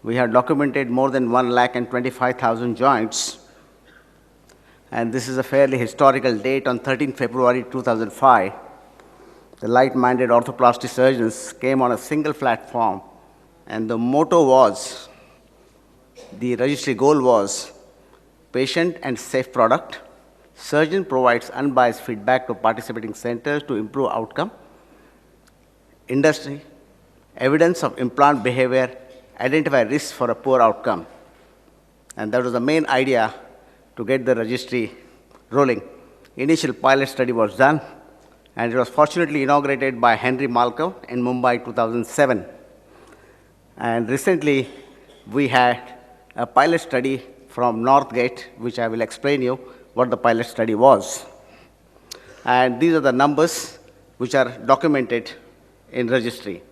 We have documented more than 1,25,000 joints. And this is a fairly historical date. On 13 February 2005, the like-minded orthoplasty surgeons came on a single platform, and the motto was, the registry goal was, patient and safe product. Surgeon provides unbiased feedback to participating centers to improve outcome. Industry, evidence of implant behavior, identify risks for a poor outcome. And that was the main idea to get the registry rolling. Initial pilot study was done, and it was fortunately inaugurated by Henry Malcolm in Mumbai 2007. And recently, we had a pilot study from Northgate, which I will explain you what the pilot study was. And these are the numbers which are documented in registry.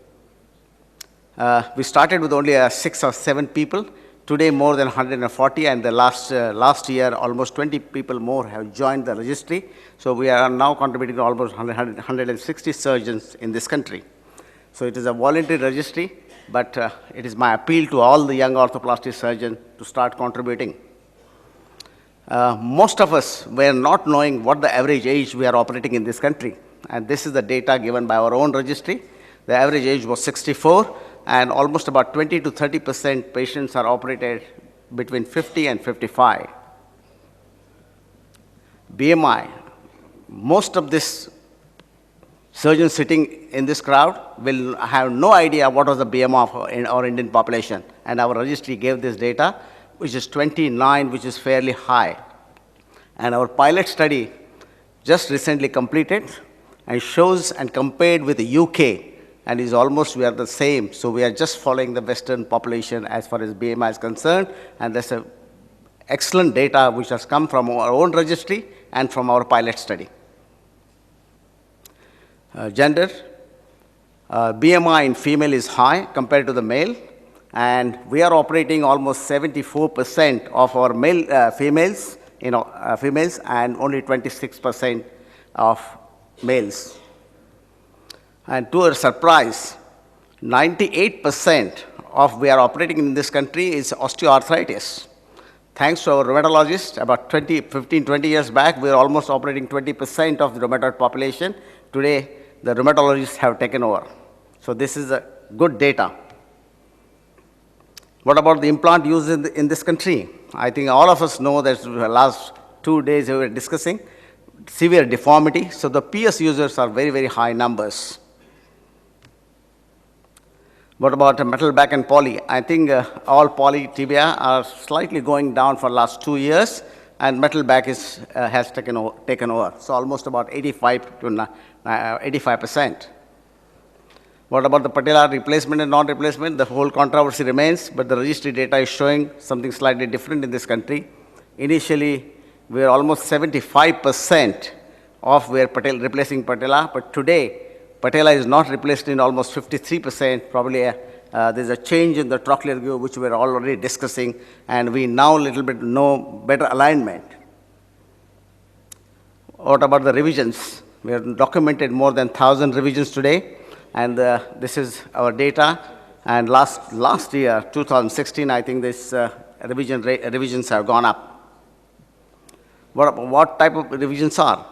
We started with only 6 or 7 people. Today, more than 140, and the last year, almost 20 people more have joined the registry. So we are now contributing to almost 160 surgeons in this country. So it is a voluntary registry, but it is my appeal to all the young orthoplasty surgeons to start contributing. Most of us were not knowing what the average age we are operating in this country. And this is the data given by our own registry. The average age was 64, and almost about 20 to 30% patients are operated between 50 and 55. BMI, most of this surgeons sitting in this crowd will have no idea what was the BMI in our Indian population. And our registry gave this data, which is 29, which is fairly high. And our pilot study just recently completed and shows and compared with the UK, and is almost, we are the same. So we are just following the Western population as far as BMI is concerned, and that's a excellent data which has come from our own registry and from our pilot study. Gender, BMI in female is high compared to the male, and we are operating almost 74% of our male females, females, and only 26% of males. And to our surprise, 98% of we are operating in this country is osteoarthritis. Thanks to our rheumatologists, about 15, 20 years back, we were almost operating 20% of the rheumatoid population. Today, the rheumatologists have taken over. So this is a good data. What about the implant use in this country? I think all of us know that the last 2 days we were discussing severe deformity. So the PS users are very, very high numbers. What about metal back and poly? I think all poly tibia are slightly going down for the last 2 years, and metal back has taken over. So almost about 85 to 85%. What about the patella replacement and non-replacement? The whole controversy remains, but the registry data is showing something slightly different in this country. Initially, we were almost 75% of we are replacing patella, but today, patella is not replaced in almost 53%. Probably there's a change in the trochlear view, which we're already discussing, and we now a little bit know better alignment. What about the revisions? We have documented more than 1,000 revisions today, and this is our data. And last year, 2016, I think this revisions have gone up. What type of revisions are?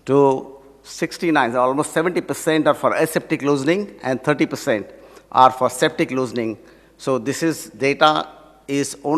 To 69, so almost 70% are for aseptic loosening, and 30% are for septic loosening. So this is data is only